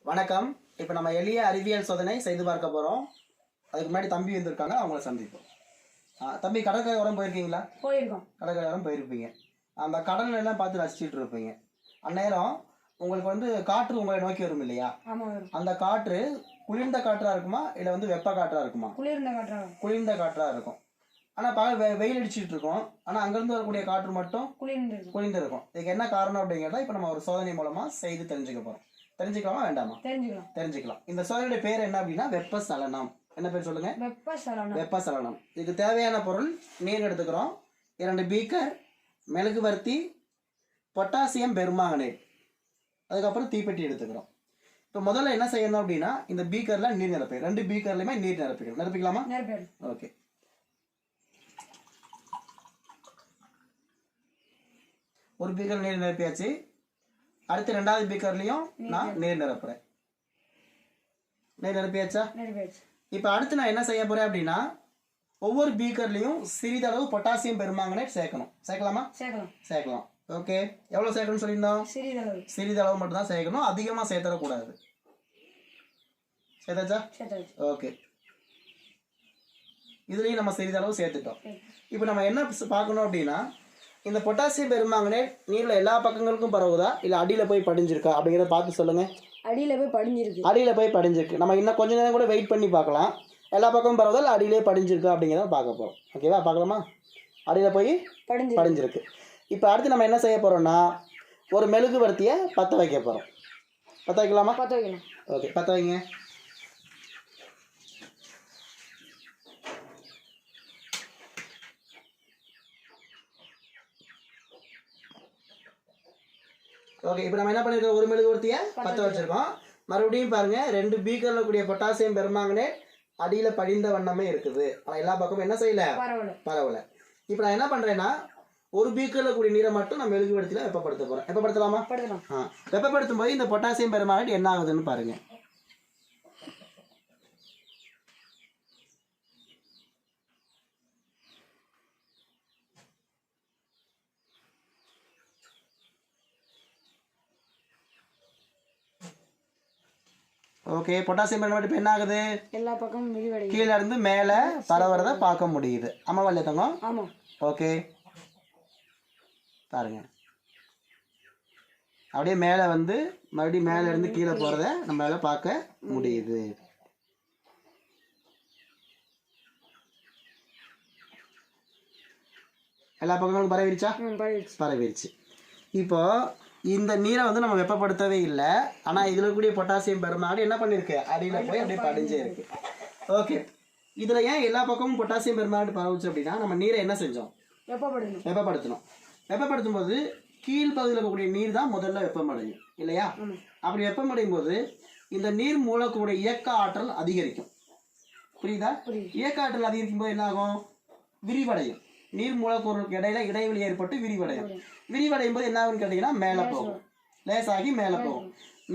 வணக்கம். இப்போ நம்ம எளிய அறிவியல் சோதனை செய்து பார்க்க போகிறோம். அதுக்கு முன்னாடி தம்பி வந்திருக்காங்க, அவங்கள சந்திப்போம். தம்பி, கடற்கரை ஓரம் போயிருக்கீங்களா? போயிருக்கோம். கடற்கரை ஓரம் போயிருப்பீங்க. அந்த கடல் எல்லாம் பார்த்து ரசிச்சுட்டு இருப்பீங்க. அந்நேரம் உங்களுக்கு வந்து காற்று உங்களை நோக்கி வரும் இல்லையா? அந்த காற்று குளிர்ந்த காற்றா இருக்குமா இல்லை வந்து வெப்ப காற்றா இருக்குமா? குளிர்ந்த காற்றா இருக்கும். ஆனால் பகல் வெயில் அடிச்சுட்டு இருக்கோம். ஆனால் அங்கேருந்து வரக்கூடிய காற்று மட்டும் குளிர்ந்து இருக்கும். இதுக்கு என்ன காரணம் அப்படிங்கிறத இப்போ நம்ம ஒரு சோதனை மூலமாக செய்து தெரிஞ்சுக்க போகிறோம். தெரிஞ்சுக்கலாமா வேண்டாமா? தெரிஞ்சுக்கலாம். இந்த சோதனையுடைய பேர் என்ன அப்படின்னா வெப்ப சலனம். என்ன பேர் சொல்லுங்க? வெப்ப சலனம். இதுக்கு தேவையான பொருள் நீர் எடுத்துக்கிறோம், 2 பீக்கர், மெழுகுவர்த்தி, பொட்டாசியம் பெர்மாங்கனேட், அதுக்கப்புறம் தீப்பெட்டி எடுத்துக்கிறோம். இப்போ முதல்ல என்ன செய்யணும் அப்படின்னா இந்த பீக்கர்ல நீர் நிரப்பி 2 பீக்கர்லையுமே நீர் நிரப்பிக்கலாமா? ஓகே. ஒரு பீக்கர் நீர் நிரப்பியாச்சு. அடுத்து 2வது பீக்கர்லையும் நான் நீர் நிரப்புறேன். நீர் நிரப்பியாச்சா? இப்போ அடுத்து நான் என்ன செய்ய போறேன் அப்படின்னா ஒவ்வொரு பீக்கர்லையும் சிறிதளவு பொட்டாசியம் பெர்மாங்கனேட் சேர்க்கணும். சேர்க்கலாமா? சேர்க்கலாம். ஓகே. எவ்வளவு சேர்க்கணும்னு சொல்லியிருந்தோம்? சிறிதளவு மட்டும் தான் சேர்க்கணும், அதிகமாக சேர்த்தரக்கூடாது. சேர்த்தாச்சா? ஓகே. இதுலேயும் நம்ம சிறிதளவு சேர்த்துட்டோம். இப்போ நம்ம என்ன பார்க்கணும் அப்படின்னா இந்த பொட்டாசியம் பெர்மாங்கனேட் நீர்ல எல்லா பக்கங்களுக்கும் பரவுதா இல்லை அடியில் போய் படிஞ்சிருக்கா அப்படிங்கிறத பார்த்து சொல்லுங்க. அடியில் போய் படிஞ்சிருக்கு. நம்ம இன்னும் கொஞ்ச நேரம் கூட வெயிட் பண்ணி பார்க்கலாம். எல்லா பக்கமும் பரவுதா இல்லை அடியிலே படிஞ்சிருக்கா அப்படிங்கிறத பார்க்க போகிறோம். ஓகேவா? பார்க்கலாமா? அடியில் போய் படிஞ்சிருக்கு. இப்போ அடுத்து நம்ம என்ன செய்ய போகிறோம்னா ஒரு மெழுகுவர்த்தியை பற்ற வைக்க போகிறோம். பற்ற வைக்கலாமா? ஓகே, பற்ற வைங்க. ஓகே. இப்போ நம்ம என்ன பண்ணிருக்கோம்? ஒரு மெழுகுவர்த்தியை பற்ற வச்சிருக்கோம். மறுபடியும் பாருங்க, 2 பீக்கர்ல கூடிய பொட்டாசியம் பெர்மாங்கனேட் அடியில் படிந்த வண்ணமே இருக்குது. ஆனால் எல்லா பக்கமும் என்ன செய்யல? பரவல. இப்போ நான் என்ன பண்றேன்னா ஒரு பீக்கர்ல கூடிய நீரை மட்டும் நான் மெழுகுவர்த்தியில வெப்பப்படுத்த போறேன். வெப்பப்படுத்தலாமா? வெப்பப்படுத்தும் போது இந்த பொட்டாசியம் பெர்மாங்கனேட் என்ன ஆகுதுன்னு பாருங்க. ஓகே. பொட்டாசியம் பெர்மாங்கனேட் இப்போ என்ன ஆகுது? எல்லா பக்கமும் கீழே இருந்து மேலே பரவறத பார்க்க முடியுது. ஆமாவா இல்லையா தங்கம்? ஓகே. பாருங்க, அப்படியே மேலே வந்து மறுபடியும் மேலே இருந்து கீழே போகிறத நம்மளால பார்க்க முடியுது. எல்லா பக்கங்களும் பரவிருச்சா? பரவிருச்சு. இப்போ இந்த நீரை வந்து நம்ம வெப்பப்படுத்தவே இல்லை. ஆனால் இதில் கூடிய பொட்டாசியம் பெர்மாங்கனேட் என்ன பண்ணிருக்கு? அடியில் போய் அப்படியே படிஞ்சே இருக்கு. ஓகே. இதில் ஏன் எல்லா பக்கமும் பொட்டாசியம் பெர்மாங்கனேட் பரவுச்சு அப்படின்னா நம்ம நீரை என்ன செஞ்சோம்? வெப்பப்படுத்தணும். வெப்பப்படுத்தும் போது கீழ்ப்பகுதியில் இருக்கக்கூடிய நீர் தான் முதல்ல வெப்பமடையும் இல்லையா? அப்படி வெப்பமடையும் போது இந்த நீர் மூலக்கூட இயக்க ஆற்றல் அதிகரிக்கும். புரியுதா? இயக்க ஆற்றல் அதிகரிக்கும் போது என்ன ஆகும்? விரிவடையும். நீர் மூலக்கூறுக்கு இடையில இடைவெளி ஏற்பட்டு விரிவடையும் போது என்ன ஆகும்னு கேட்டீங்கன்னா மேலே போகும். லேசாகி மேலே போகும்.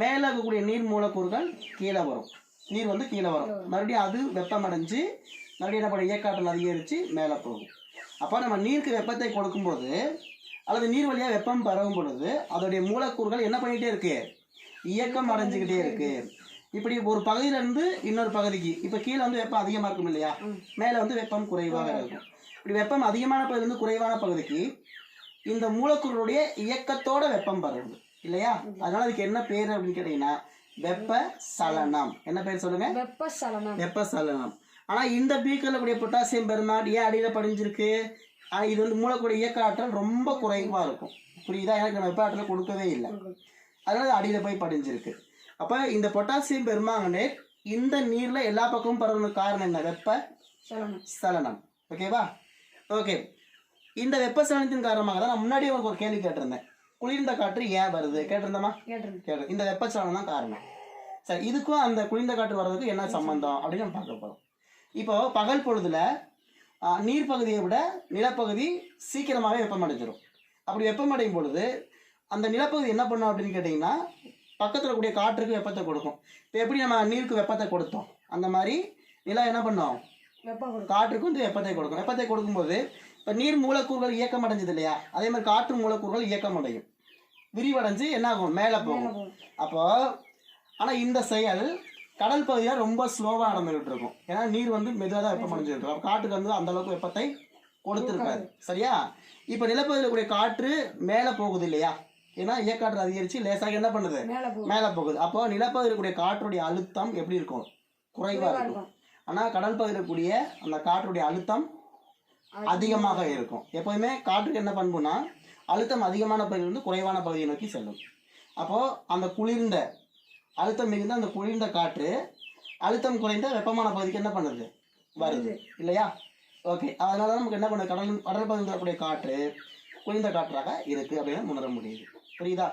மேலே இருக்கக்கூடிய நீர் மூலக்கூறுகள் கீழே வரும். நீர் வந்து கீழே வரும். மறுபடியும் அது வெப்பமடைஞ்சு மறுபடியும் என்ன பண்ண இயக்காற்றல் அதிகரித்து மேலே போகும். அப்போ நம்ம நீருக்கு வெப்பத்தை கொடுக்கும்போது அல்லது நீர் வழியாக வெப்பம் பரவும் பொழுது அதோடைய மூலக்கூறுகள் என்ன பண்ணிகிட்டே இருக்கு? இயக்கம் அடைஞ்சுக்கிட்டே இருக்கு. இப்படி ஒரு பகுதியிலேருந்து இன்னொரு பகுதிக்கு இப்போ கீழே வந்து வெப்பம் அதிகமாக இருக்கும் இல்லையா? மேலே வந்து வெப்பம் குறைவாக இருக்கும். இப்படி வெப்பம் அதிகமான பகுதியிலிருந்து குறைவான பகுதிக்கு இந்த மூலக்கூறுடைய இயக்கத்தோட வெப்பம் பரவுது இல்லையா? அதனால அதுக்கு என்ன பேர் அப்படின்னு கேட்டீங்கன்னா வெப்ப சலனம். என்ன பேர் சொல்லுங்க? வெப்ப சலனம். ஆனா இந்த பீக்கர்ல கூடிய பொட்டாசியம் பெர்மாங்கனேட் ஏன் அடியில படிஞ்சிருக்கு? இது வந்து மூலக்கூறுடைய இயக்க ஆற்றல் ரொம்ப குறைவா இருக்கும். புரியுதா? எனக்கு நம்ம வெப்ப ஆற்றல் கொடுக்கவே இல்லை, அதனால அடியில போய் படிஞ்சிருக்கு. அப்ப இந்த பொட்டாசியம் பெர்மாங்கனேட் இந்த நீர்ல எல்லா பக்கமும் பரவணும் காரணம் என்ன? வெப்ப சலனம். ஓகேவா? ஓகே. இந்த வெப்ப சலனத்தின் காரணமாக தான் நான் முன்னாடியே உங்களுக்கு ஒரு கேள்வி கேட்டிருந்தேன். குளிர்ந்த காற்று ஏன் வருது கேட்டிருந்தோமா? இந்த வெப்பச்சலனம் தான் காரணம். சரி, இதுக்கும் அந்த குளிர்ந்த காற்று வர்றதுக்கு என்ன சம்பந்தம் அப்படின்னு நம்ம பார்க்க போறோம். இப்போ பகல் பொழுதுல நீர் பகுதியை விட நிலப்பகுதி சீக்கிரமாகவே வெப்பமடைஞ்சிடும். அப்படி வெப்பமடையும் பொழுது அந்த நிலப்பகுதி என்ன பண்ணும் அப்படின்னு கேட்டிங்கன்னா பக்கத்தில் கூடிய காற்றுக்கு வெப்பத்தை கொடுக்கும். இப்போ எப்படி நம்ம நீருக்கு வெப்பத்தை கொடுத்தோம் அந்த மாதிரி நிலம் என்ன பண்ணோம்? காற்றுக்கு வந்து வெப்பத்தை கொடுக்கும். வெப்பத்தை கொடுக்கும்போது இப்போ நீர் மூலக்கூறுகள் இயக்கம் அடைஞ்சது இல்லையா? அதே மாதிரி காற்று மூலக்கூறுகள் இயக்கம் அடையும். விரிவடைஞ்சு என்ன ஆகும்? மேலே போகும். அப்போ ஆனால் இந்த செயல் கடல் பகுதியில் ரொம்ப ஸ்லோவாக நடந்துகிட்டு இருக்கும். ஏன்னா நீர் வந்து மெதுவாக தான் வெப்பம் அடைஞ்சிட்டு இருக்கும். காட்டுக்கு வந்து அந்த அளவுக்கு வெப்பத்தை கொடுத்துருக்காது. சரியா? இப்போ நிலப்பகுதியில் கூடிய காற்று மேலே போகுது இல்லையா? ஏன்னா இயக்காற்று அதிகரித்து லேசாக என்ன பண்ணுது, மேலே போகுது. அப்போ நிலப்பகுதியில் கூடிய காற்றுடைய அழுத்தம் எப்படி இருக்கும், குறைவாக இருக்கும். ஆனால் கடல் பகுதியில் கூடிய அந்த காற்றுடைய அழுத்தம் அதிகமாக இருக்கும். எப்போதுமே காற்றுக்கு என்ன பண்புனா அழுத்தம் அதிகமான பகுதியிலிருந்து குறைவான பகுதியை நோக்கி செல்லும். அப்போது அந்த குளிர்ந்த அழுத்தம் மிகுந்த அந்த குளிர்ந்த காற்று அழுத்தம் குறைந்த வெப்பமான பகுதிக்கு என்ன பண்ணுது, வருது இல்லையா? ஓகே, அதனால தான் நமக்கு என்ன பண்ணுது, கடல் பகுதியில் இருக்கக்கூடிய காற்று குளிர்ந்த காற்றாக இருக்குது அப்படின்னு உணர முடியுது. புரியுதா?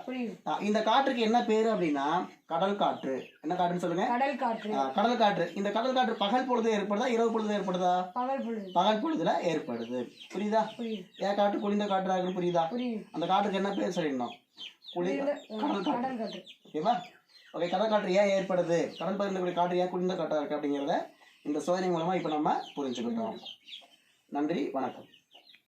இந்த காற்றுக்கு என்ன பேரு அப்படின்னா கடல் காற்று. என்ன காற்றுன்னு சொல்லுங்க? கடல் காற்று. கடல் காற்று. இந்த கடல் காற்று பகல் பொழுது ஏற்படுதா, இரவு பொழுது ஏற்படுதா? பகல் பொழுதுல ஏற்படுது. புரியுதா? ஏன் காற்று குளிர்ந்த காற்றா இருக்குன்னு புரியுதா? அந்த காற்றுக்கு என்ன பேர் சொல்லிடணும், கடல் காற்று. ஓகேவா? ஓகே, கடல் காற்று ஏன் ஏற்படுது, கடல் பகுதியில் காற்று ஏன் குளிர்ந்த காற்றா இருக்கு அப்படிங்கிறத இந்த சோதனை மூலமா இப்ப நம்ம புரிஞ்சுக்கிட்டோம். நன்றி, வணக்கம்.